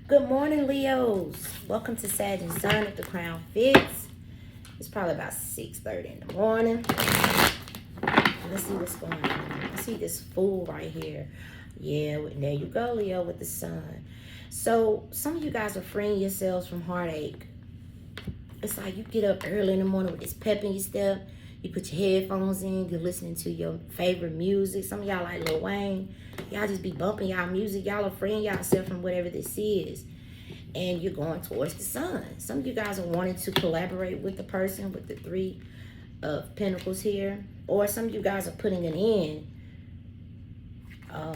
Good morning, Leos. Welcome to Sag Son if the crown fits. It's probably about 6:30 in the morning. Let's see what's going on. I see this fool right here. Yeah, there you go, Leo, with the sun. So some of you guys are freeing yourselves from heartache. It's like you get up early in the morning with this pep in your step. You put your headphones in. You're listening to your favorite music. Some of y'all like Lil Wayne. Y'all just be bumping y'all music. Y'all are freeing yourself from whatever this is. And you're going towards the sun. Some of you guys are wanting to collaborate with the person with the Three of Pentacles here. Or some of you guys are putting an end. Oh,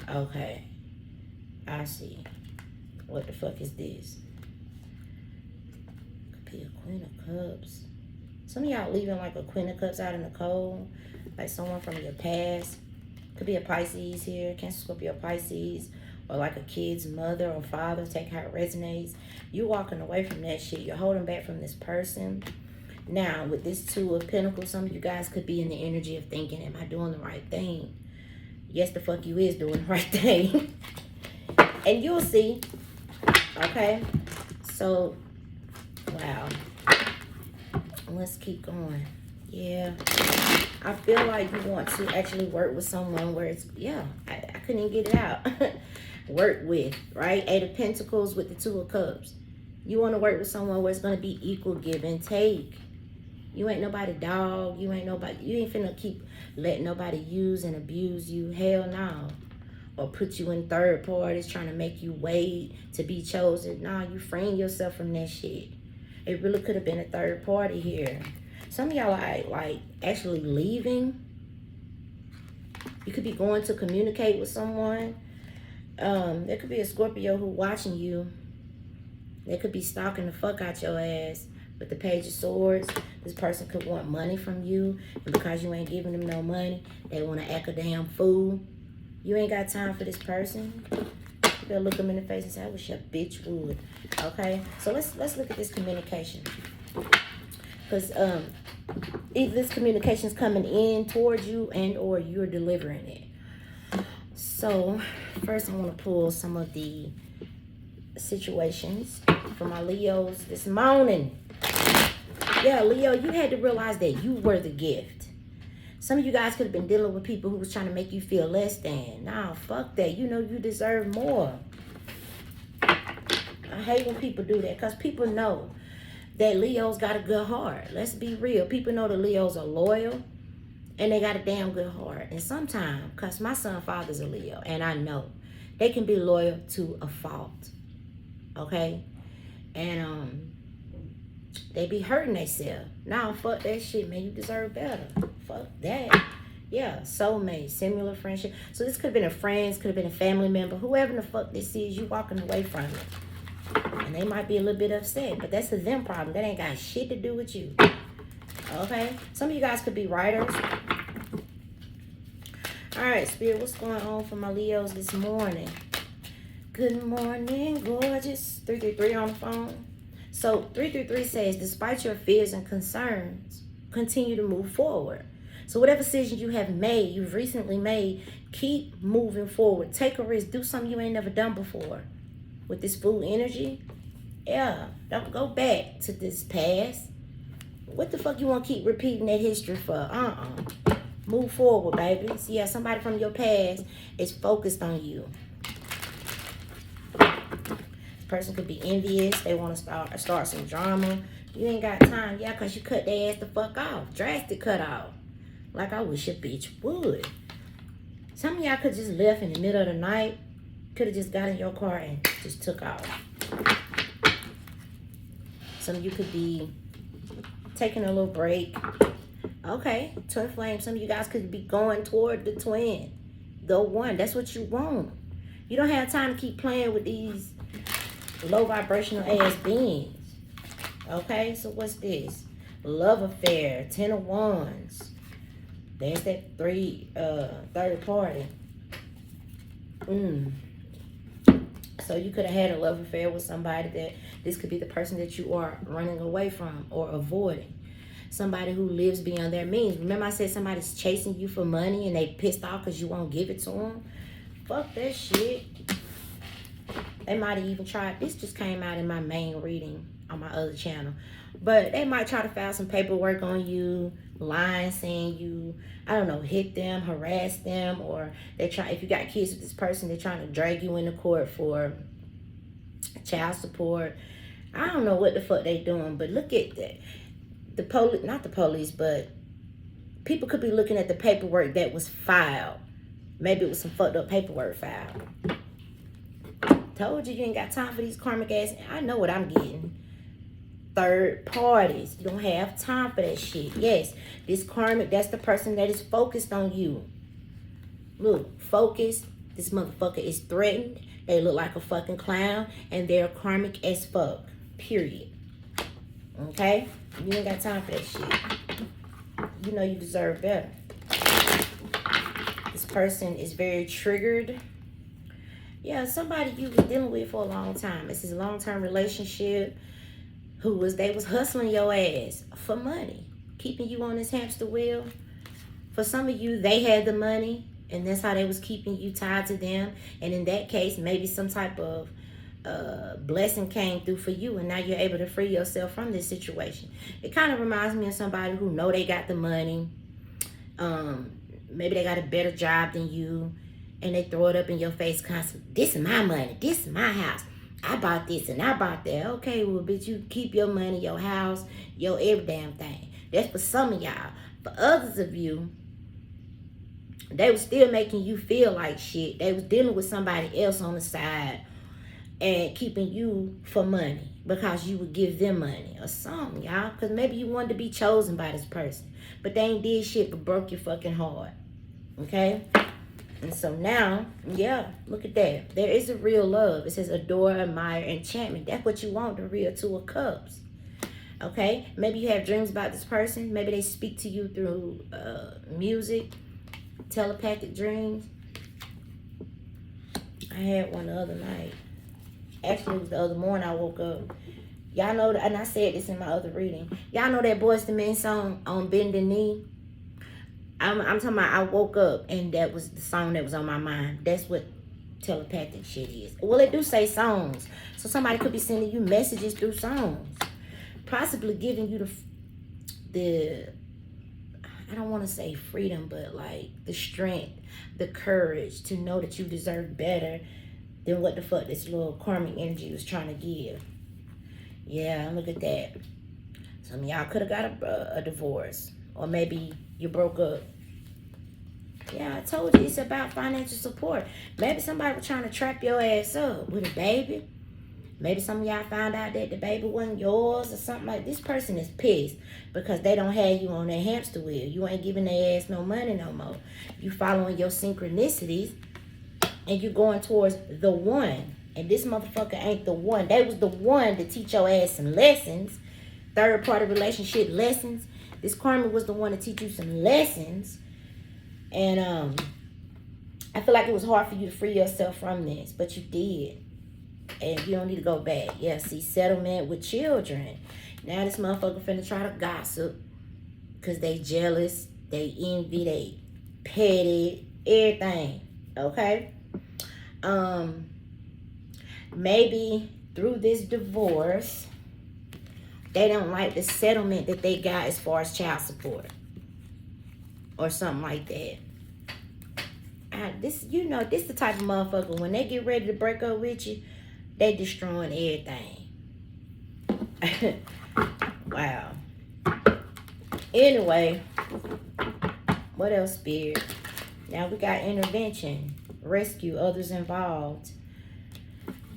okay. I see. What the fuck is this? Could be a Queen of Cups. Some of y'all leaving like a Queen of Cups out in the cold. Like someone from your past. Could be a Pisces here. Cancer, Scorpio, Pisces. Or like a kid's mother or father. Take how it resonates. You're walking away from that shit. You're holding back from this person. Now, with this Two of Pentacles, some of you guys could be in the energy of thinking, am I doing the right thing? Yes, the fuck you is doing the right thing. And you'll see. Okay? So, wow. Let's keep going. Yeah. I feel like you want to actually work with someone where it's, yeah, I couldn't even get it out. Work with, right? Eight of Pentacles with the Two of Cups. You want to work with someone where it's going to be equal give and take. You ain't nobody dog. You ain't nobody. You ain't finna keep letting nobody use and abuse you. Hell no. Or put you in third parties trying to make you wait to be chosen. Nah, you freeing yourself from that shit. It really could have been a third party here. Some of y'all are like actually leaving. You could be going to communicate with someone. There could be a Scorpio who watching you. They could be stalking the fuck out your ass with the Page of Swords. This person could want money from you. And because you ain't giving them no money, they want to act a damn fool. You ain't got time for this person. You better look them in the face and say, I wish your bitch would. Okay? So let's look at this communication. Because either this communication is coming in towards you and or you're delivering it. So first I want to pull some of the situations for my Leos this morning. Yeah, Leo, you had to realize that you were the gift. Some of you guys could have been dealing with people who was trying to make you feel less than. Nah, fuck that. You know you deserve more. I hate when people do that because people know that Leo's got a good heart. Let's be real. People know that Leos are loyal and they got a damn good heart. And sometimes, because my son's father's a Leo, and I know, they can be loyal to a fault. Okay? And they be hurting themselves. Nah, fuck that shit, man. You deserve better. Fuck that. Yeah, soulmate, similar friendship. So this could have been a friend, could have been a family member. Whoever the fuck this is, you walking away from it. And they might be a little bit upset, but that's a them problem. That ain't got shit to do with you. Okay? Some of you guys could be writers. All right, Spirit, what's going on for my Leos this morning? Good morning, gorgeous. 333 on the phone. So 333 says, despite your fears and concerns, continue to move forward. So whatever decision you have made, you've recently made, keep moving forward. Take a risk. Do something you ain't never done before. With this full energy, yeah, don't go back to this past. What the fuck you want to keep repeating that history for? Move forward, baby. See, yeah, somebody from your past is focused on you. Person could be envious. They want to start some drama. You ain't got time. Yeah, because you cut their ass the fuck off. Drastic cut off. Like I wish a bitch would. Some of y'all could just left in the middle of the night. Could have just got in your car and just took off. Some of you could be taking a little break. Okay, twin flame. Some of you guys could be going toward the twin. The one. That's what you want. You don't have time to keep playing with these low vibrational ass beings. Okay, so what's this? Love affair, 10 of wands. There's that third party. So you could have had a love affair with somebody that this could be the person that you are running away from or avoiding. Somebody who lives beyond their means. Remember I said somebody's chasing you for money and they pissed off because you won't give it to them? Fuck that shit. They might have even tried, this just came out in my main reading on my other channel, but they might try to file some paperwork on you, lying, saying you, I don't know, hit them, harass them, or they try, if you got kids with this person, they're trying to drag you into court for child support. I don't know what the fuck they doing, but look at that. The police, not the police, but people could be looking at the paperwork that was filed. Maybe it was some fucked up paperwork filed. Told you ain't got time for these karmic ass. I know what I'm getting. Third parties. You don't have time for that shit. Yes, this karmic, that's the person that is focused on you. Look, focused. This motherfucker is threatened. They look like a fucking clown. And they're karmic as fuck. Period. Okay? You ain't got time for that shit. You know you deserve better. This person is very triggered. Yeah, somebody you was dealing with for a long time. This is a long-term relationship. They was hustling your ass for money, keeping you on this hamster wheel. For some of you, they had the money, and that's how they was keeping you tied to them. And in that case, maybe some type of blessing came through for you, and now you're able to free yourself from this situation. It kind of reminds me of somebody who know they got the money. Maybe they got a better job than you, and they throw it up in your face constantly. This is my money. This is my house. I bought this and I bought that. Okay, well, bitch, you keep your money, your house, your every damn thing. That's for some of y'all. For others of you, they was still making you feel like shit. They was dealing with somebody else on the side and keeping you for money because you would give them money or something, y'all. Because maybe you wanted to be chosen by this person, but they ain't did shit but broke your fucking heart. Okay? And so now, yeah, look at that. There is a real love. It says adore, admire, enchantment. That's what you want, the real Two of Cups. Okay? Maybe you have dreams about this person. Maybe they speak to you through music, telepathic dreams. I had one the other night. Actually, it was the other morning I woke up. Y'all know, and I said this in my other reading. Y'all know that Boyz II Men song on Bending Knee? I'm talking about I woke up and that was the song that was on my mind. That's what telepathic shit is. Well, it do say songs. So somebody could be sending you messages through songs. Possibly giving you the I don't want to say freedom, but like the strength, the courage to know that you deserve better than what the fuck this little karmic energy was trying to give. Yeah, look at that. Some of y'all could have got a divorce. Or maybe you broke up. Yeah, I told you it's about financial support. Maybe somebody was trying to trap your ass up with a baby. Maybe some of y'all found out that the baby wasn't yours or something like this. Person is pissed because they don't have you on their hamster wheel. You ain't giving their ass no money no more. You following your synchronicities and you going towards the one. And this motherfucker ain't the one. They was the one to teach your ass some lessons. Third party relationship lessons. This karmic was the one to teach you some lessons. And I feel like it was hard for you to free yourself from this, but you did. And you don't need to go back. Yeah, see, settlement with children. Now this motherfucker finna try to gossip because they jealous, they envy, they petty, everything. Okay? Maybe through this divorce, they don't like the settlement that they got as far as child support. Or something like that. This the type of motherfucker, when they get ready to break up with you, they destroying everything. Wow. Anyway, what else, Spirit? Now we got intervention, rescue, others involved.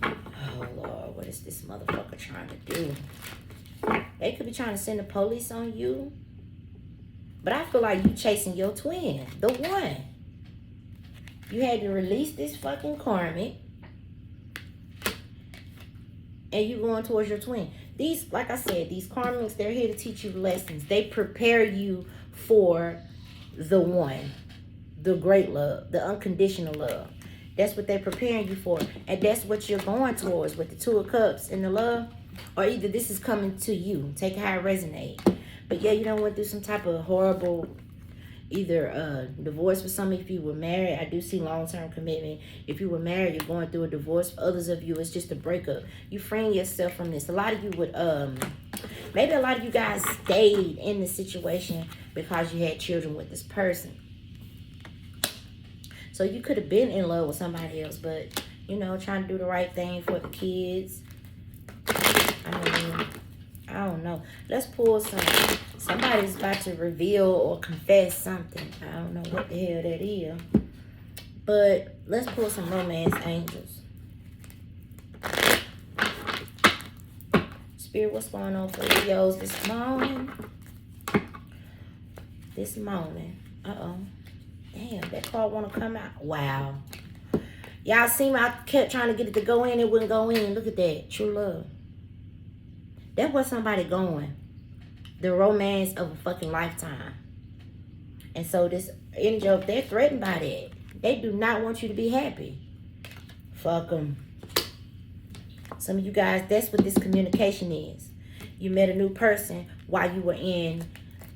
Oh, Lord, what is this motherfucker trying to do? They could be trying to send the police on you. But I feel like you chasing your twin, the one. You had to release this fucking karmic. And you going towards your twin. These, like I said, these karmics, they're here to teach you lessons. They prepare you for the one. The great love. The unconditional love. That's what they're preparing you for. And that's what you're going towards with the Two of Cups and the love. Or either this is coming to you. Take how it resonates. But yeah, you done went through some type of horrible either divorce for some. If you were married, I do see long-term commitment. If you were married, you're going through a divorce. For others of you, it's just a breakup. You freeing yourself from this. A lot of you would maybe a lot of you guys stayed in the situation because you had children with this person. So you could have been in love with somebody else, but you know, trying to do the right thing for the kids. I mean, I don't know. Let's pull some. Somebody's about to reveal or confess something. I don't know what the hell that is. But let's pull some romance angels. Spirit, what's going on for Leos this morning? This morning. Uh-oh. Damn, that card want to come out. Wow. Y'all see me? I kept trying to get it to go in. It wouldn't go in. Look at that. True love. That's where somebody going. The romance of a fucking lifetime. And so this angel, they're threatened by that. They do not want you to be happy. Fuck them. Some of you guys, that's what this communication is. You met a new person while you were in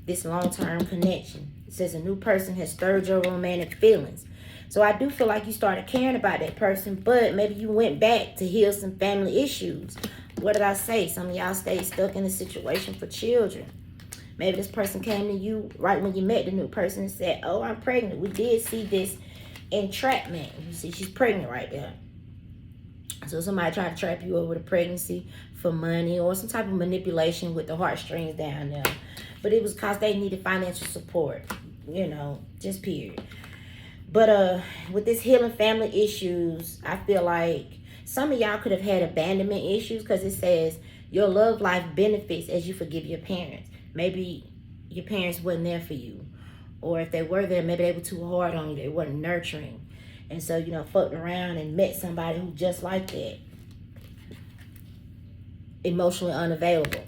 this long-term connection. It says a new person has stirred your romantic feelings. So I do feel like you started caring about that person, but maybe you went back to heal some family issues. What did I say? Some of y'all stayed stuck in a situation for children. Maybe this person came to you right when you met the new person and said, oh, I'm pregnant. We did see this entrapment. You see, she's pregnant right there. So somebody tried to trap you over the pregnancy for money or some type of manipulation with the heartstrings down there. But it was because they needed financial support, you know, just period. But with this healing family issues, I feel like some of y'all could have had abandonment issues because it says your love life benefits as you forgive your parents. Maybe your parents wasn't there for you. Or if they were there, maybe they were too hard on you. They weren't nurturing. And so, you know, fucked around and met somebody who just like that. Emotionally unavailable.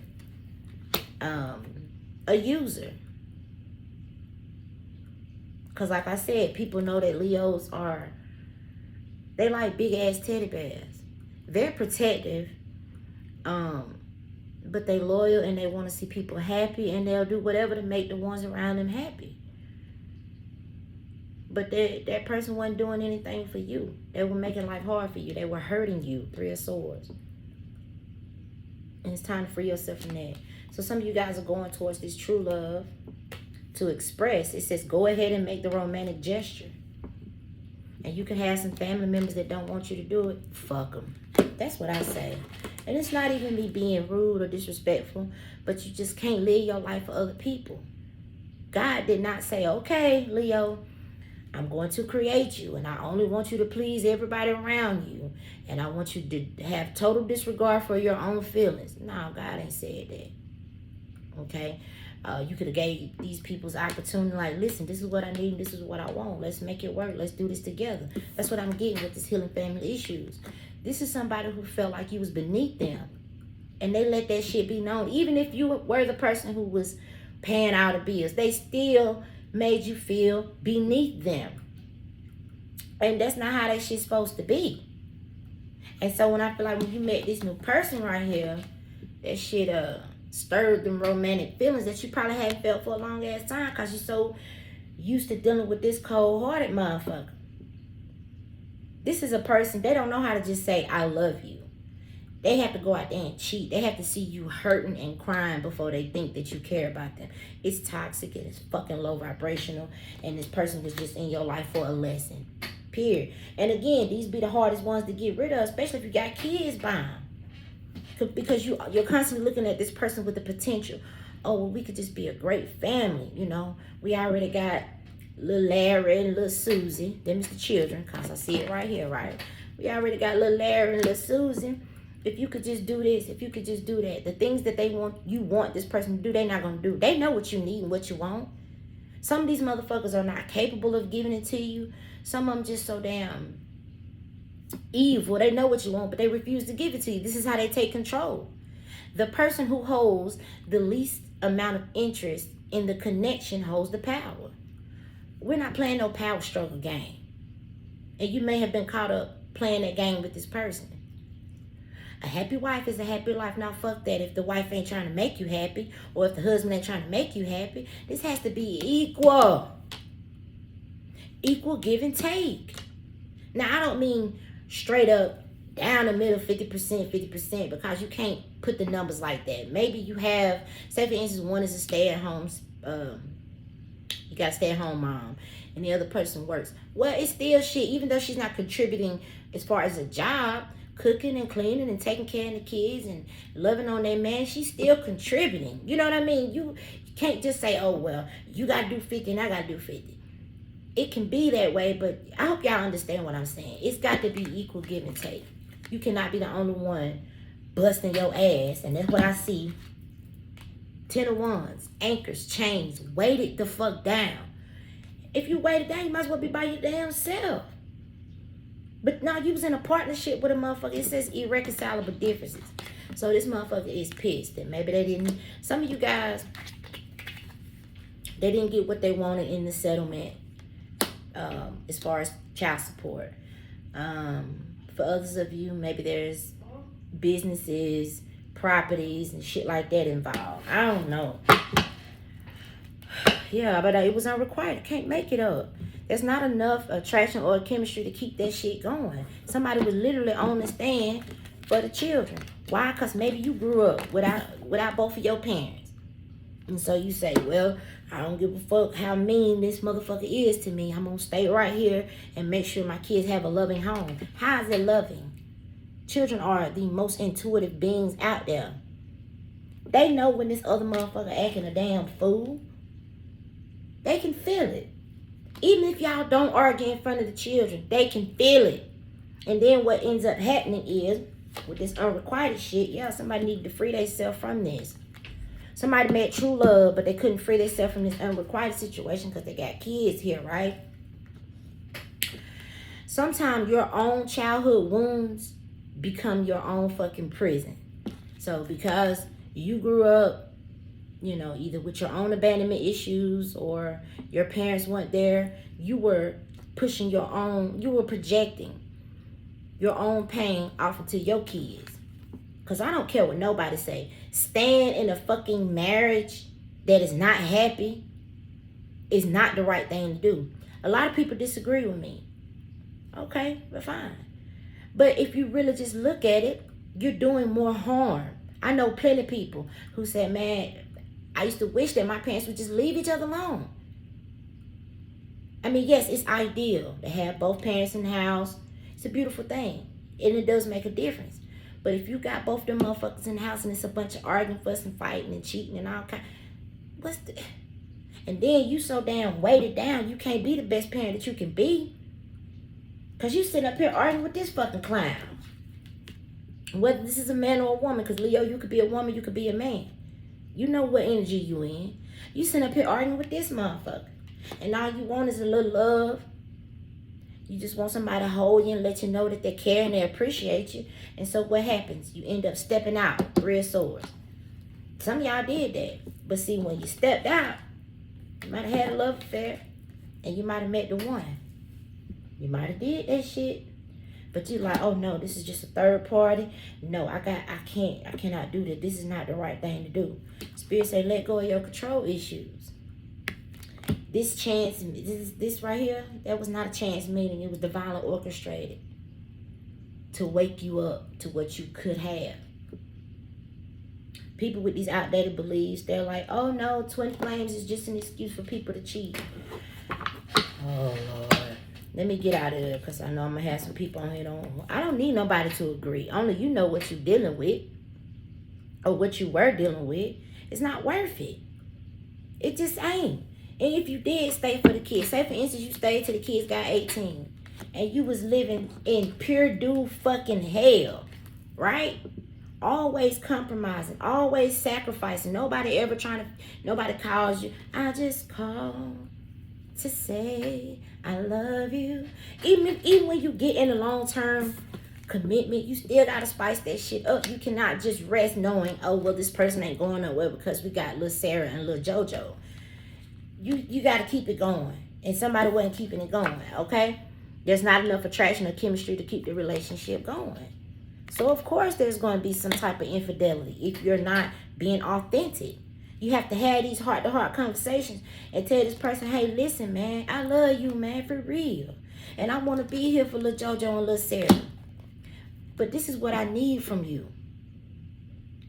A user. Because like I said, people know that Leos are, they like big ass teddy bears. They're protective, but they loyal and they want to see people happy, and they'll do whatever to make the ones around them happy. But that person wasn't doing anything for you. They were making life hard for you. They were hurting you. 3 of Swords. And it's time to free yourself from that. So some of you guys are going towards this true love to express. It says go ahead and make the romantic gesture. And you can have some family members that don't want you to do it. Fuck them. That's what I say. And it's not even me being rude or disrespectful, but you just can't live your life for other people. God did not say, okay, Leo, I'm going to create you, and I only want you to please everybody around you, and I want you to have total disregard for your own feelings. No, God ain't said that. Okay? You could have gave these people's opportunity, like, listen, this is what I need, this is what I want. Let's make it work. Let's do this together. That's what I'm getting with this healing family issues. This is somebody who felt like you was beneath them, and they let that shit be known. Even if you were the person who was paying out the bills, they still made you feel beneath them. And that's not how that shit's supposed to be. And so when I feel like when you met this new person right here, that shit stirred them romantic feelings that you probably hadn't felt for a long ass time because you're so used to dealing with this cold-hearted motherfucker. This is a person, they don't know how to just say, I love you. They have to go out there and cheat. They have to see you hurting and crying before they think that you care about them. It's toxic and it's fucking low vibrational. And this person was just in your life for a lesson. Period. And again, these be the hardest ones to get rid of, especially if you got kids behind. Because you're constantly looking at this person with the potential. Oh, well, we could just be a great family, you know. We already got little Larry and little Susie. Them is the children, because I see it right here, right? We already got little Larry and little Susie. If you could just do this, if you could just do that, the things that you want this person to do, they're not going to do. They know what you need and what you want. Some of these motherfuckers are not capable of giving it to you. Some of them just so damn evil. They know what you want, but they refuse to give it to you. This is how they take control. The person who holds the least amount of interest in the connection holds the power. We're not playing no power struggle game. And you may have been caught up playing that game with this person. A happy wife is a happy life. Now, fuck that. If the wife ain't trying to make you happy, or if the husband ain't trying to make you happy, this has to be equal. equal give and take. Now, I don't mean straight up down the middle 50%, 50%, because you can't put the numbers like that. Maybe you have, say for instance, one is a stay-at-home, you got a stay-at-home mom, and the other person works. Well, it's still shit, even though she's not contributing as far as a job, cooking and cleaning and taking care of the kids and loving on their man, she's still contributing. You know what I mean? You can't just say, oh, well, you got to do 50 and I got to do 50. It can be that way, but I hope y'all understand what I'm saying. It's got to be equal give and take. You cannot be the only one busting your ass, and that's what I see. 10 of Wands, anchors, chains, weighted the fuck down. If you weighted down, you might as well be by your damn self. But now you was in a partnership with a motherfucker. It says irreconcilable differences. So this motherfucker is pissed that maybe they didn't, some of you guys, they didn't get what they wanted in the settlement as far as child support. For others of you, maybe there's businesses, properties, and shit like that involved. I don't know. Yeah, but it was unrequited. I can't make it up. There's not enough attraction or chemistry to keep that shit going. Somebody was literally on the stand for the children. Why? Because maybe you grew up without both of your parents. And so you say, well, I don't give a fuck how mean this motherfucker is to me. I'm going to stay right here and make sure my kids have a loving home. How is it loving? Children are the most intuitive beings out there. They know when this other motherfucker acting a damn fool. They can feel it. Even if y'all don't argue in front of the children, they can feel it. And then what ends up happening is, with this unrequited shit, yeah, somebody needed to free themselves from this. Somebody met true love, but they couldn't free themselves from this unrequited situation because they got kids here, right? Sometimes your own childhood wounds become your own fucking prison. So because you grew up, you know, either with your own abandonment issues or your parents weren't there, you were pushing your own, you were projecting your own pain off into your kids. Because I don't care what nobody say. Staying in a fucking marriage that is not happy is not the right thing to do. A lot of people disagree with me. Okay, but fine. But if you really just look at it, you're doing more harm. I know plenty of people who said, man, I used to wish that my parents would just leave each other alone. I mean, yes, it's ideal to have both parents in the house. It's a beautiful thing. And it does make a difference. But if you got both them motherfuckers in the house and it's a bunch of arguing, fussing, fighting, and cheating and all kind, and then you so damn weighted down, you can't be the best parent that you can be. Because you sitting up here arguing with this fucking clown. Whether this is a man or a woman, because Leo, you could be a woman, you could be a man. You know what energy you in. You sitting up here arguing with this motherfucker. And all you want is a little love. You just want somebody to hold you and let you know that they care and they appreciate you. And so what happens? You end up stepping out, real swords. Some of y'all did that. But see, when you stepped out, you might have had a love affair. And you might have met the one. You might have did that shit. But you're like, oh no, this is just a third party. No, I cannot do that. This is not the right thing to do. Spirit say, let go of your control issues. This chance, this right here, that was not a chance meeting. It was divinely orchestrated to wake you up to what you could have. People with these outdated beliefs, they're like, oh no, twin flames is just an excuse for people to cheat. Oh Lord. Let me get out of here because I know I'm going to have some people on here. I don't need nobody to agree. Only you know what you're dealing with or what you were dealing with. It's not worth it. It just ain't. And if you did stay for the kids, say for instance you stayed till the kids got 18 and you was living in pure dude fucking hell, right? Always compromising, always sacrificing. Nobody calls you. I just call to say I love you. Even when you get in a long-term commitment, you still gotta spice that shit up. You cannot just rest knowing, oh well, this person ain't going nowhere because we got little Sarah and little JoJo. You gotta keep it going. And somebody wasn't keeping it going, okay? There's not enough attraction or chemistry to keep the relationship going. So of course there's going to be some type of infidelity if you're not being authentic. You have to have these heart-to-heart conversations and tell this person, hey, listen, man, I love you, man, for real. And I want to be here for little JoJo and little Sarah. But this is what I need from you.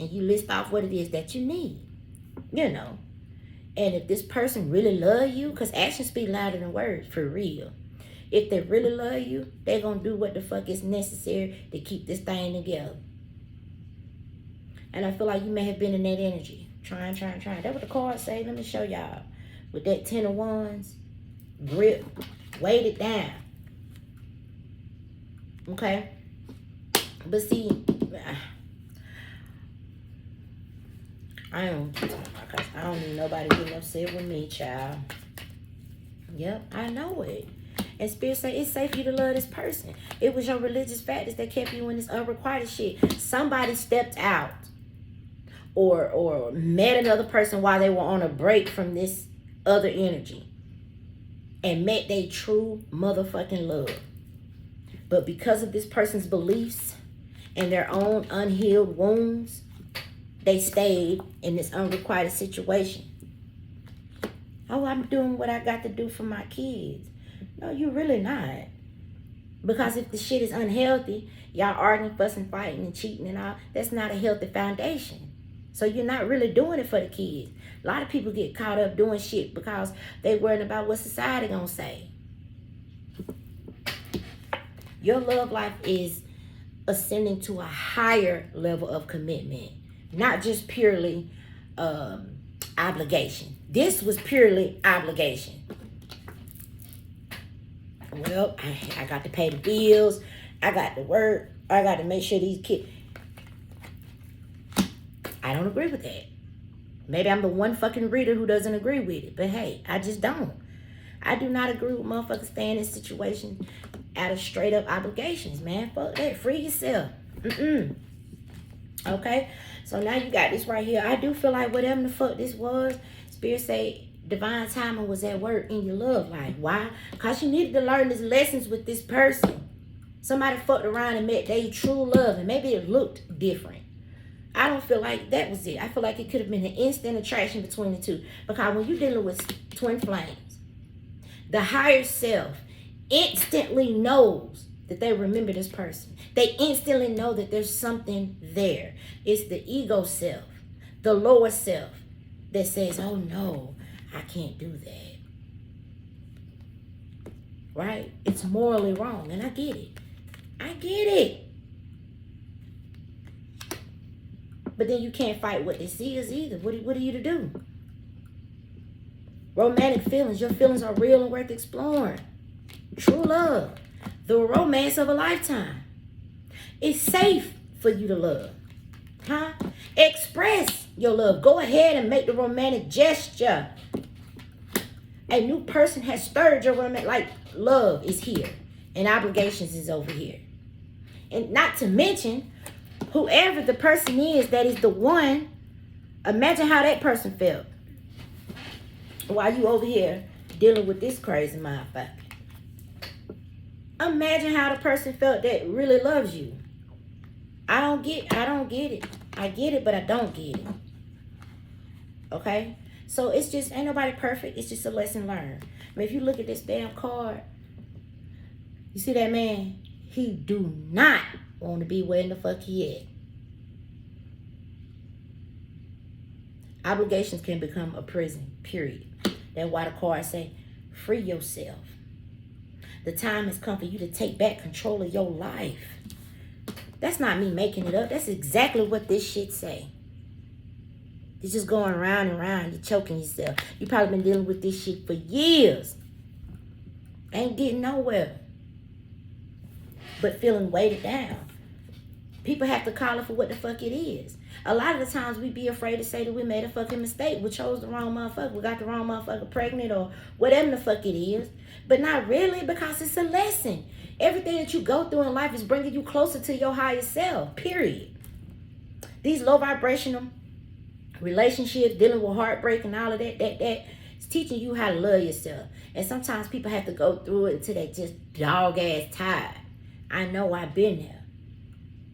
And you list off what it is that you need. You know. And if this person really love you, because actions speak louder than words, for real. If they really love you, they're going to do what the fuck is necessary to keep this thing together. And I feel like you may have been in that energy. Trying. That's what the cards say. Let me show y'all. With that 10 of Wands, grip, weight it down. Okay? But see, I don't need nobody getting upset with me, child. Yep, I know it. And Spirit say it's safe for you to love this person. It was your religious factors that kept you in this unrequited shit. Somebody stepped out or met another person while they were on a break from this other energy and met their true motherfucking love. But because of this person's beliefs and their own unhealed wounds, they stayed in this unrequited situation. Oh, I'm doing what I got to do for my kids. No, you're really not. Because if the shit is unhealthy, y'all arguing, fussing, fighting, and cheating and all, that's not a healthy foundation. So you're not really doing it for the kids. A lot of people get caught up doing shit because they worrying about what society gonna say. Your love life is ascending to a higher level of commitment. Not just purely obligation. This was purely obligation. Well, I got to pay the bills. I got to work. I got to make sure these kids... I don't agree with that. Maybe I'm the one fucking reader who doesn't agree with it. But hey, I just don't. I do not agree with motherfuckers staying in situations out of straight up obligations, man. Fuck that. Free yourself. Okay? So now you got this right here. I do feel like whatever the fuck this was, Spirit say divine timing was at work in your love life. Why? Because you needed to learn these lessons with this person. Somebody fucked around and met their true love, and maybe it looked different. I don't feel like that was it. I feel like it could have been an instant attraction between the two. Because when you're dealing with twin flames, the higher self instantly knows that they remember this person. They instantly know that there's something there. It's the ego self, the lower self, that says, oh no, I can't do that. Right? It's morally wrong. And I get it. I get it. But then you can't fight what this is either. What are you to do? Romantic feelings. Your feelings are real and worth exploring. True love. The romance of a lifetime. It's safe for you to love. Huh? Express your love. Go ahead and make the romantic gesture. A new person has stirred your romantic, like love is here. And obligations is over here. And not to mention, whoever the person is that is the one, imagine how that person felt while you over here dealing with this crazy motherfucker. Imagine how the person felt that really loves you. I don't get it. I get it, but I don't get it. Okay? So it's just, ain't nobody perfect. It's just a lesson learned. I mean, if you look at this damn card, you see that man? He do not want to be where in the fuck he at. Obligations can become a prison, period. That's why the cards say, free yourself. The time has come for you to take back control of your life. That's not me making it up. That's exactly what this shit say. It's just going round and round. You're choking yourself. You probably been dealing with this shit for years. Ain't getting nowhere. But feeling weighted down. People have to call it for what the fuck it is. A lot of the times we be afraid to say that we made a fucking mistake. We chose the wrong motherfucker. We got the wrong motherfucker pregnant or whatever the fuck it is. But not really, because it's a lesson. Everything that you go through in life is bringing you closer to your higher self, period. These low vibrational relationships, dealing with heartbreak and all of that, it's teaching you how to love yourself. And sometimes people have to go through it until they just dog ass tired. I know, I've been there.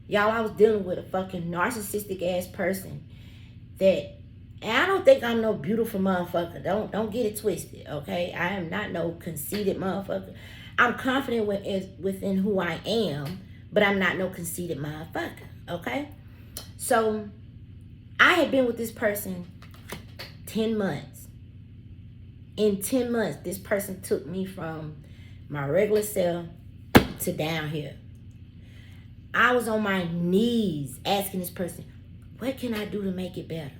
Y'all, I was dealing with a fucking narcissistic ass person that And I don't think I'm no beautiful motherfucker. Don't get it twisted, okay? I am not no conceited motherfucker. I'm confident within who I am, but I'm not no conceited motherfucker, okay? So I had been with this person 10 months. In 10 months, this person took me from my regular self to down here. I was on my knees asking this person, what can I do to make it better?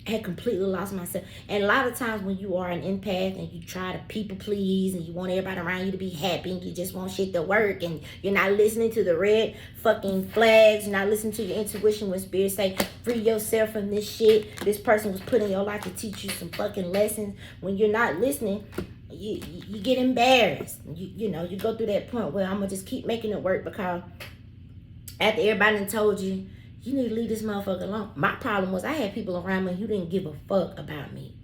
I had completely lost myself. And a lot of times when you are an empath and you try to people please and you want everybody around you to be happy and you just want shit to work and you're not listening to the red fucking flags, you're not listening to your intuition when spirits say, free yourself from this shit. This person was put in your life to teach you some fucking lessons. When you're not listening, you get embarrassed. You know, you go through that point where I'm going to just keep making it work because after everybody done told you, you need to leave this motherfucker alone. My problem was I had people around me who didn't give a fuck about me.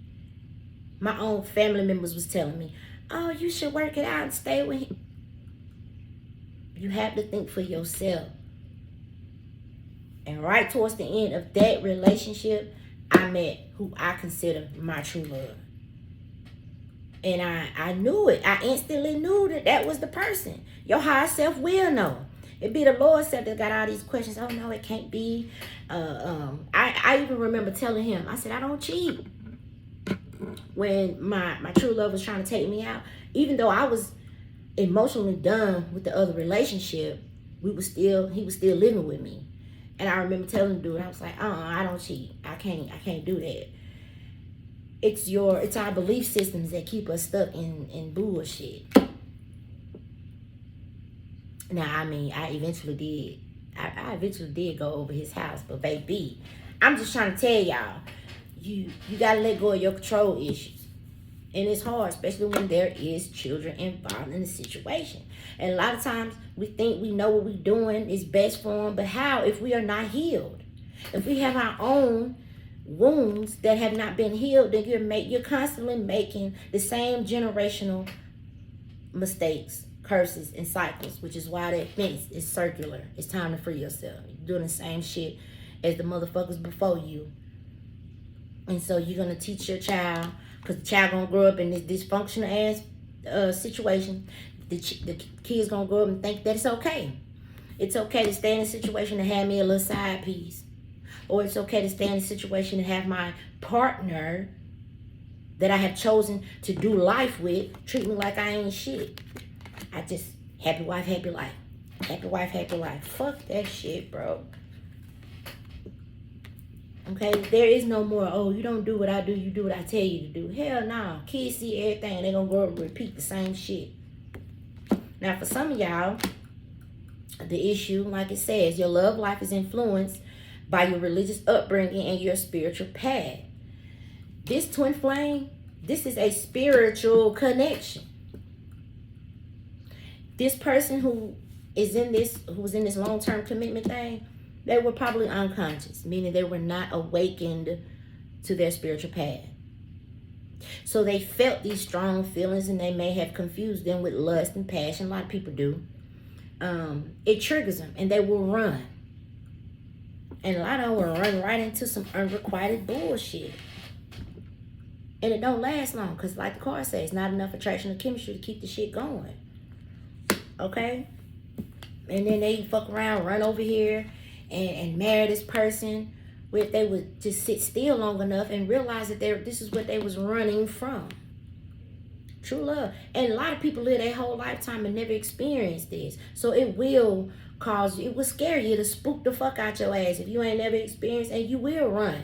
My own family members was telling me, oh, you should work it out and stay with him. You have to think for yourself. And right towards the end of that relationship, I met who I consider my true love. And I knew it. I instantly knew that was the person. Your higher self will know. It be the Lord self that got all these questions. Oh no, it can't be. I even remember telling him, I said, I don't cheat. When my true love was trying to take me out, even though I was emotionally done with the other relationship, he was still living with me. And I remember telling the dude, I was like, I don't cheat. I can't do that. It's our belief systems that keep us stuck in bullshit. Now, I mean, I eventually did go over his house, but baby, I'm just trying to tell y'all, you gotta let go of your control issues. And it's hard, especially when there is children involved in the situation. And a lot of times we think we know what we're doing is best for them, but how if we are not healed? If we have our own wounds that have not been healed, then you're constantly making the same generational mistakes, curses, and cycles, which is why that fence is circular. It's time to free yourself. You're doing the same shit as the motherfuckers before you. And so you're going to teach your child, because the child going to grow up in this dysfunctional ass situation. The kid's going to grow up and think that it's okay. It's okay to stay in a situation and have me a little side piece. Or it's okay to stay in a situation and have my partner that I have chosen to do life with treat me like I ain't shit. I just, happy wife, happy life. Happy wife, happy life. Fuck that shit, bro. Okay? There is no more, oh, you don't do what I do, you do what I tell you to do. Hell no. Kids see everything and they're going to go up and repeat the same shit. Now, for some of y'all, the issue, like it says, your love life is influenced by your religious upbringing and your spiritual path. This twin flame, this is a spiritual connection. This person who was in this long-term commitment thing, they were probably unconscious, meaning they were not awakened to their spiritual path. So they felt these strong feelings and they may have confused them with lust and passion. A lot of people do. It triggers them and they will run. And a lot of them will run right into some unrequited bullshit. And it don't last long because like the card says, not enough attraction or chemistry to keep the shit going. Okay? And then they fuck around, run over here and marry this person. If they would just sit still long enough and realize that this is what they was running from. True love. And a lot of people live their whole lifetime and never experienced this. So it will scare you to spook the fuck out your ass if you ain't never experienced, and you will run.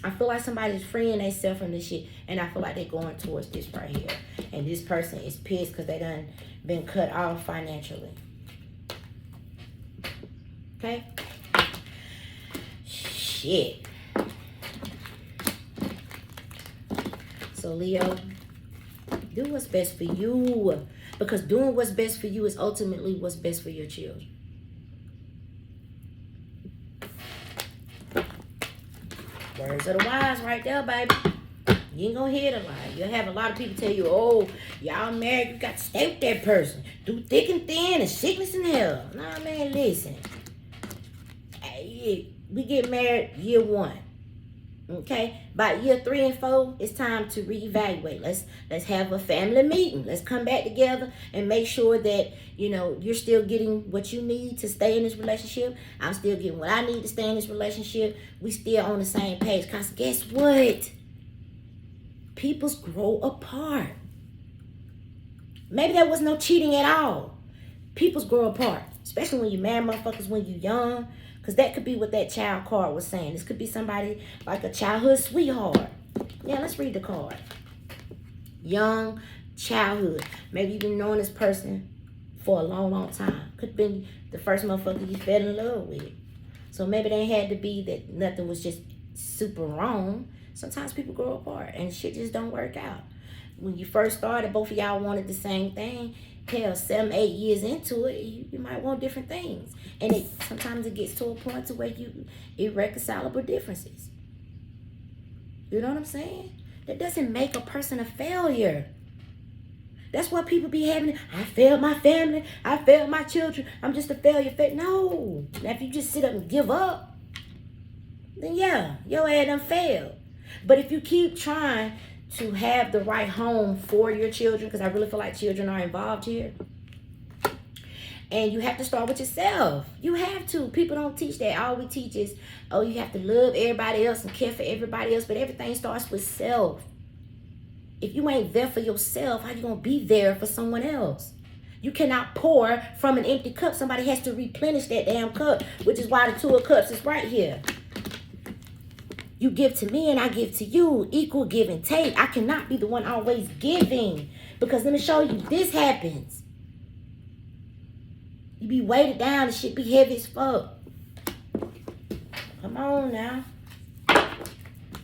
I feel like somebody's freeing themselves from this shit, and I feel like they're going towards this right here. And this person is pissed because they done been cut off financially. Okay? Shit. So Leo, do what's best for you. Because doing what's best for you is ultimately what's best for your children. Words of the wise right there, baby. You ain't gonna hear the lie. You'll have a lot of people tell you, oh, y'all married, you got to stay with that person. Through thick and thin and sickness and hell. Nah, man, listen. we get married year 1. Okay, by year 3 and 4, it's time to reevaluate. Let's have a family meeting. Let's come back together and make sure that you're still getting what you need to stay in this relationship. I'm still getting what I need to stay in this relationship. We still on the same page. Cause guess what? Peoples grow apart. Maybe there was no cheating at all. Peoples grow apart, especially when you marry motherfuckers when you young. Because that could be what that child card was saying. This could be somebody like a childhood sweetheart. Yeah, let's read the card. Young childhood. Maybe you've been knowing this person for a long, long time. Could have been the first motherfucker you fell in love with. So maybe they had to be that nothing was just super wrong. Sometimes people grow apart and shit just don't work out. When you first started, both of y'all wanted the same thing. Hell, 7, 8 years into it, you might want different things. And sometimes it gets to a point to where you irreconcilable differences. You know what I'm saying? That doesn't make a person a failure. That's what people be having. I failed my family. I failed my children. I'm just a failure. No. Now, if you just sit up and give up, then yeah, your ass done failed. But if you keep trying to have the right home for your children, because I really feel like children are involved here, and you have to start with yourself. You have to. People don't teach that. All we teach is, oh, you have to love everybody else and care for everybody else, but everything starts with self. If you ain't there for yourself, how you gonna be there for someone else? You cannot pour from an empty cup. Somebody has to replenish that damn cup, which is why the 2 of Cups is right here. You give to me and I give to you. Equal give and take. I cannot be the one always giving. Because let me show you, this happens. You be weighted down and shit be heavy as fuck. Come on now.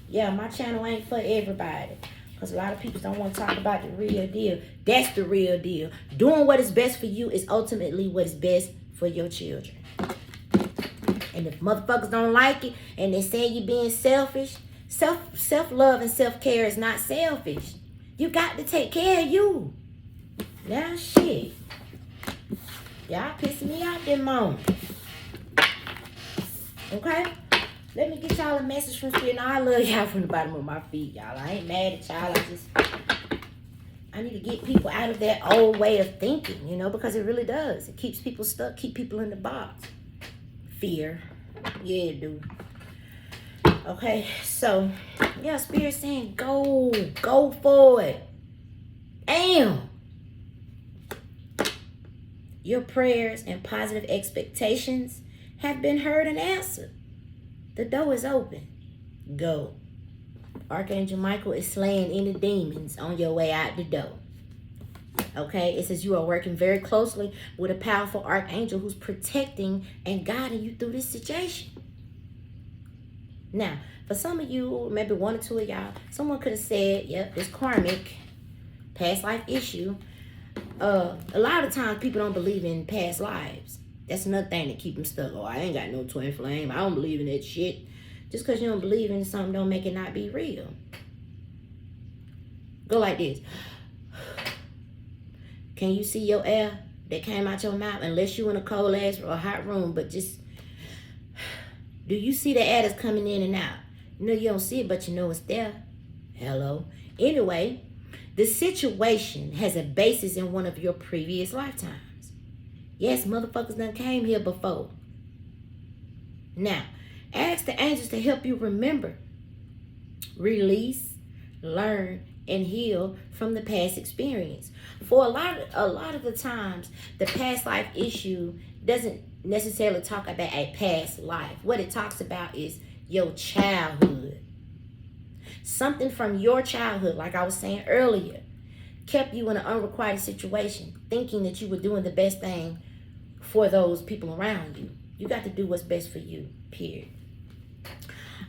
Yeah, my channel ain't for everybody. Because a lot of people don't want to talk about the real deal. That's the real deal. Doing what is best for you is ultimately what is best for your children. And if motherfuckers don't like it and they say you're being selfish, self-love and self-care is not selfish. You got to take care of you. Now shit. Y'all pissing me out them moment. Okay? Let me get y'all a message from Spirit. Now I love y'all from the bottom of my feet, y'all. I ain't mad at y'all. I need to get people out of that old way of thinking, because it really does. It keeps people stuck, keep people in the box. Fear. Yeah, dude. Okay, so yeah, Spirit saying go for it. Damn. Your prayers and positive expectations have been heard and answered. The door is open. Go. Archangel Michael is slaying any demons on your way out the door. Okay, it says you are working very closely with a powerful archangel who's protecting and guiding you through this situation. Now, for some of you, maybe 1 or 2 of y'all, someone could have said, yep, it's karmic, past life issue. A lot of times people don't believe in past lives. That's another thing that keep them stuck. Oh, I ain't got no twin flame. I don't believe in that shit. Just because you don't believe in something don't make it not be real. Go like this. Can you see your air that came out your mouth? Unless you in a cold ass or a hot room, but just, do you see the air that's coming in and out? You don't see it, but you know it's there. Hello. Anyway, the situation has a basis in one of your previous lifetimes. Yes, motherfuckers done came here before. Now, ask the angels to help you remember, release, learn, and heal from the past experience. For a lot of the times, the past life issue doesn't necessarily talk about a past life. What it talks about is your childhood. Something from your childhood, like I was saying earlier, kept you in an unrequited situation, thinking that you were doing the best thing for those people around you. You got to do what's best for you, period.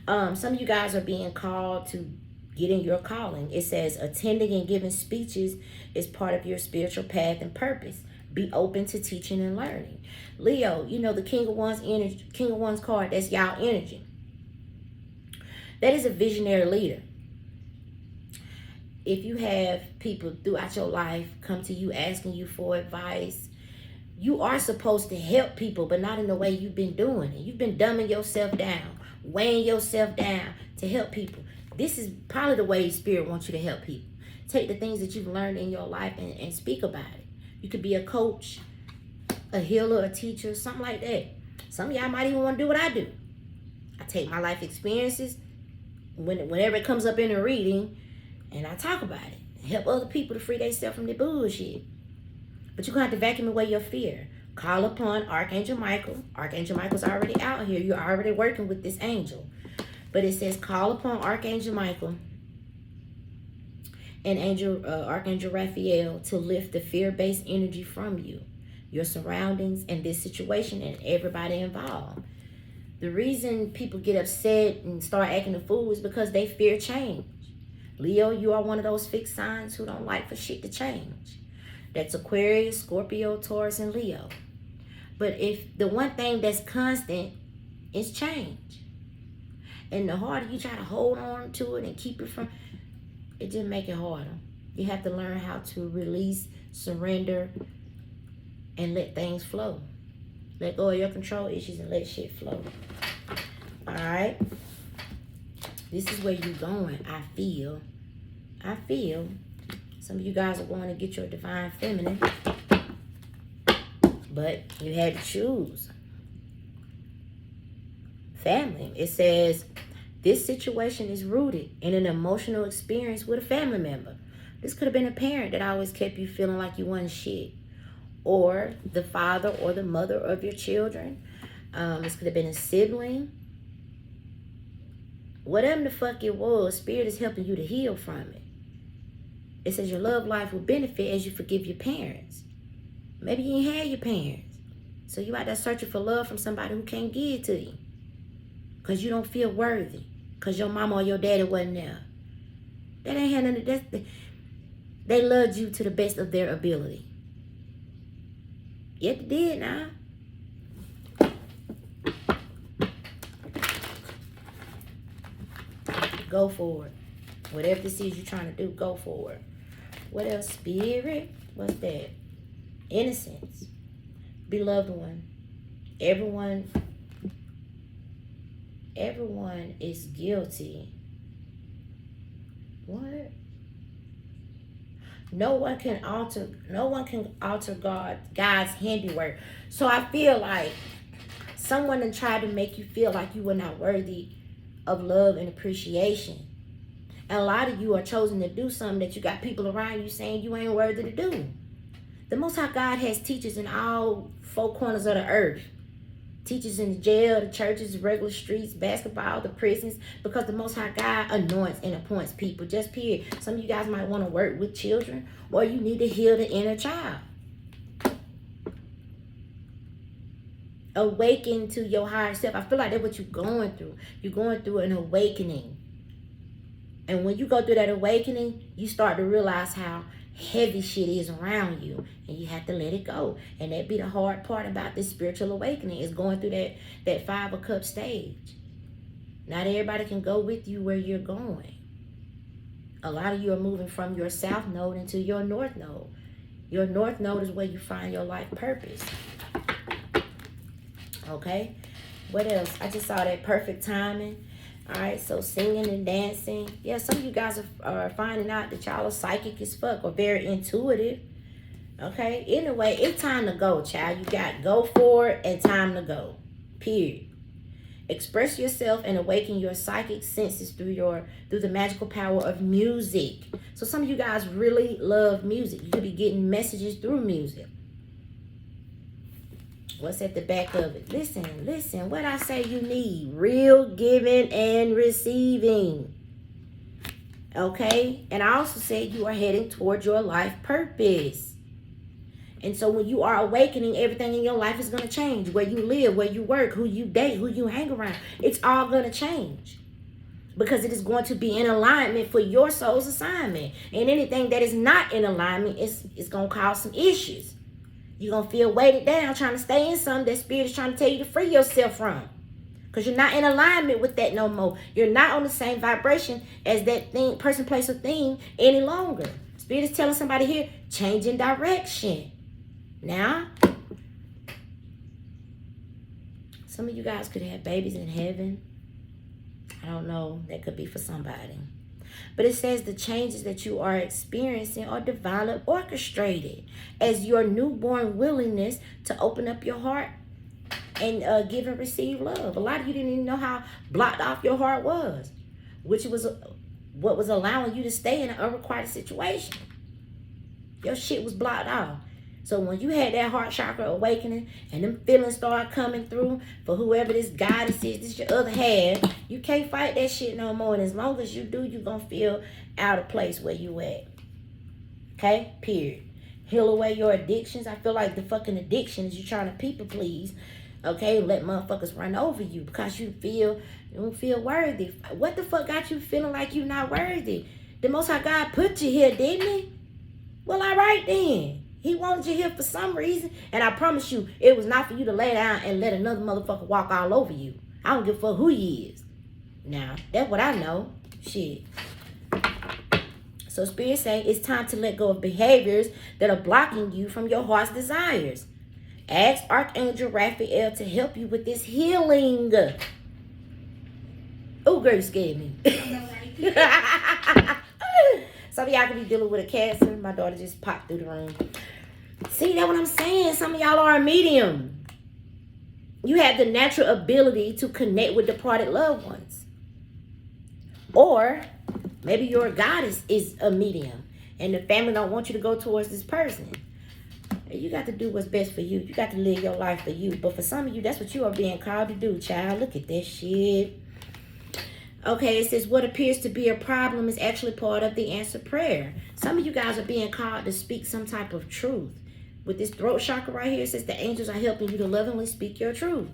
Some of you guys are being called to get in your calling. It says attending and giving speeches is part of your spiritual path and purpose. Be open to teaching and learning. Leo, the King of Wands energy, King of Wands card, that's y'all energy. That is a visionary leader. If you have people throughout your life come to you asking you for advice, You are supposed to help people, but not in the way you've been doing it. You've been dumbing yourself down, weighing yourself down to help people. This is probably the way Spirit wants you to help people. Take the things that you've learned in your life and speak about it. You could be a coach, a healer, a teacher, something like that. Some of y'all might even want to do what I do. I take my life experiences whenever it comes up in a reading, and I talk about it. Help other people to free themselves from the bullshit. But you're going to have to vacuum away your fear. Call upon Archangel Michael. Archangel Michael's already out here. You're already working with this angel. But it says call upon Archangel Michael and Archangel Raphael to lift the fear-based energy from you, your surroundings, and this situation, and everybody involved. The reason people get upset and start acting a fool is because they fear change. Leo, you are one of those fixed signs who don't like for shit to change. That's Aquarius, Scorpio, Taurus, and Leo. But if the one thing that's constant is change, and the harder you try to hold on to it and keep it from, it just make it harder. You have to learn how to release, surrender, and let things flow. Let go of your control issues and let shit flow. All right. This is where you're going. I feel. Some of you guys are going to get your divine feminine, but you had to choose. Family. It says, this situation is rooted in an emotional experience with a family member. This could have been a parent that always kept you feeling like you wasn't shit. Or the father or the mother of your children. This could have been a sibling. Whatever the fuck it was, Spirit is helping you to heal from it. It says your love life will benefit as you forgive your parents. Maybe you ain't had your parents. So you out there searching for love from somebody who can't give it to you. Because you don't feel worthy. Because your mama or your daddy wasn't there. That ain't had nothing to do. They loved you to the best of their ability. Yet they did now. Go for it. Whatever this is you're trying to do, go for it. What else? Spirit? What's that? Innocence. Beloved one. Everyone is guilty. What? No one can alter God's handiwork. So I feel like someone had tried to make you feel like you were not worthy of love and appreciation. And a lot of you are chosen to do something that you got people around you saying you ain't worthy to do. The Most High God has teachers in all four corners of the earth. Teachers in the jail, the churches, regular streets, basketball, the prisons, because the Most High God anoints and appoints people. Just period. Some of you guys might want to work with children, or you need to heal the inner child. Awaken to your higher self. I feel like that's what you're going through. You're going through an awakening. And when you go through that awakening, you start to realize how heavy shit is around you, and you have to let it go. And that be the hard part about this spiritual awakening, is going through that 5 of Cups stage. Not everybody can go with you where you're going. A lot of you are moving from your south node into your north node. Your north node is where you find your life purpose. Okay, what else? I just saw that perfect timing. All right, so singing and dancing. Yeah, some of you guys are finding out that y'all are psychic as fuck, or very intuitive. Okay, anyway, it's time to go, child. You got go for it and time to go. Period. Express yourself and awaken your psychic senses through the magical power of music. So some of you guys really love music. You could be getting messages through music. What's at the back of it? Listen. What I say you need. Real giving and receiving. Okay? And I also said you are heading towards your life purpose. And so when you are awakening, everything in your life is going to change. Where you live, where you work, who you date, who you hang around. It's all going to change. Because it is going to be in alignment for your soul's assignment. And anything that is not in alignment is going to cause some issues. You're going to feel weighted down trying to stay in something that Spirit is trying to tell you to free yourself from. Because you're not in alignment with that no more. You're not on the same vibration as that thing, person, place, or thing any longer. Spirit is telling somebody here, changing direction. Now, Some of you guys could have babies in heaven. I don't know. That could be for somebody. But it says the changes that you are experiencing are divinely orchestrated as your newborn willingness to open up your heart and give and receive love. A lot of you didn't even know how blocked off your heart was, which was what was allowing you to stay in an unrequited situation. Your shit was blocked off. So when you had that heart chakra awakening and them feelings start coming through for whoever this goddess is, this your other half, you can't fight that shit no more. And as long as you do, you're going to feel out of place where you at. Okay? Period. Heal away your addictions. I feel like the fucking addiction is you trying to people please. Okay? Let motherfuckers run over you because you don't feel worthy. What the fuck got you feeling like you not worthy? The Most High God put you here, didn't he? Well, all right then. He wanted you here for some reason. And I promise you, it was not for you to lay down and let another motherfucker walk all over you. I don't give a fuck who he is. Now, that's what I know. Shit. So Spirit say it's time to let go of behaviors that are blocking you from your heart's desires. Ask Archangel Raphael to help you with this healing. Oh, girl, you scared me. Some of y'all could be dealing with a cancer. My daughter just popped through the room. See, that's what I'm saying. Some of y'all are a medium. You have the natural ability to connect with departed loved ones. Or maybe your goddess is a medium and the family don't want you to go towards this person. You got to do what's best for you. You got to live your life for you. But for some of you, that's what you are being called to do, child. Look at this shit. Okay, it says what appears to be a problem is actually part of the answered prayer. Some of you guys are being called to speak some type of truth. With this throat chakra right here, it says the angels are helping you to lovingly speak your truth.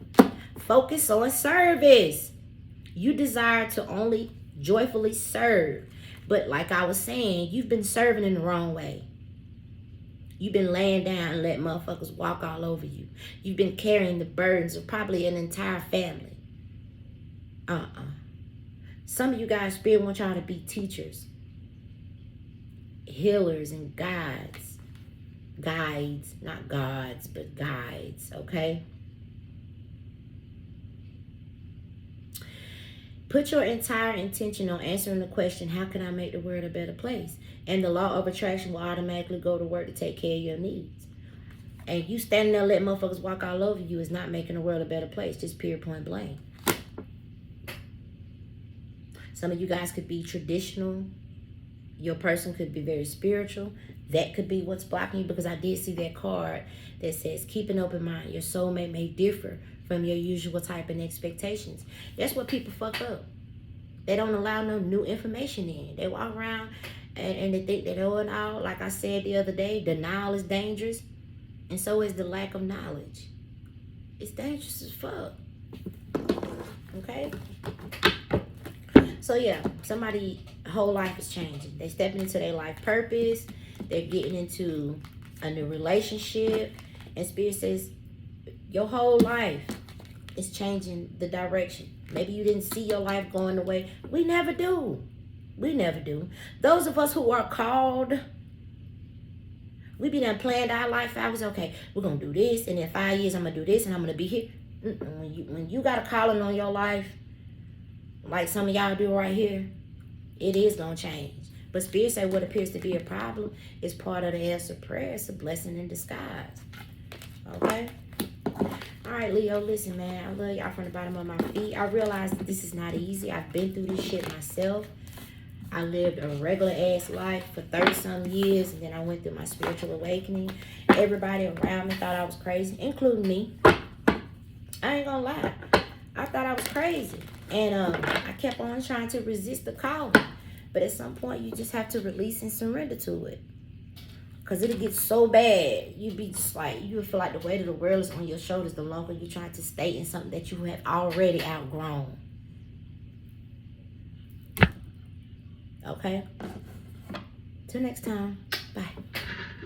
Focus on service. You desire to only joyfully serve. But like I was saying, you've been serving in the wrong way. You've been laying down and letting motherfuckers walk all over you. You've been carrying the burdens of probably an entire family. Some of you guys, Spirit wants y'all to be teachers, healers, and guides. Guides, not gods, but guides, okay? Put your entire intention on answering the question, how can I make the world a better place? And the law of attraction will automatically go to work to take care of your needs. And you standing there letting motherfuckers walk all over you is not making the world a better place, just pure point blank. Some of you guys could be traditional. Your person could be very spiritual. That could be what's blocking you, because I did see that card that says, keep an open mind. Your soulmate may differ from your usual type and expectations. That's what people fuck up. They don't allow no new information in. They walk around and they think they know it all. Like I said the other day, denial is dangerous. And so is the lack of knowledge. It's dangerous as fuck. Okay? So yeah, somebody's whole life is changing. They stepping into their life purpose. They're getting into a new relationship. And Spirit says, your whole life is changing the direction. Maybe you didn't see your life going the way. We never do. We never do. Those of us who are called, we be done planned our life out. Okay, we're going to do this. And in 5 years, I'm going to do this. And I'm going to be here. When you got a calling on your life, like some of y'all do right here, it is going to change. But Spirit say what appears to be a problem is part of the answered prayer. It's a blessing in disguise. Okay? All right, Leo, listen, man. I love y'all from the bottom of my feet. I realize that this is not easy. I've been through this shit myself. I lived a regular-ass life for 30-some years, and then I went through my spiritual awakening. Everybody around me thought I was crazy, including me. I ain't gonna lie. I thought I was crazy. And I kept on trying to resist the calling. But at some point, you just have to release and surrender to it. Because it'll get so bad. You be just like, you feel like the weight of the world is on your shoulders the longer you're trying to stay in something that you have already outgrown. Okay? Till next time. Bye.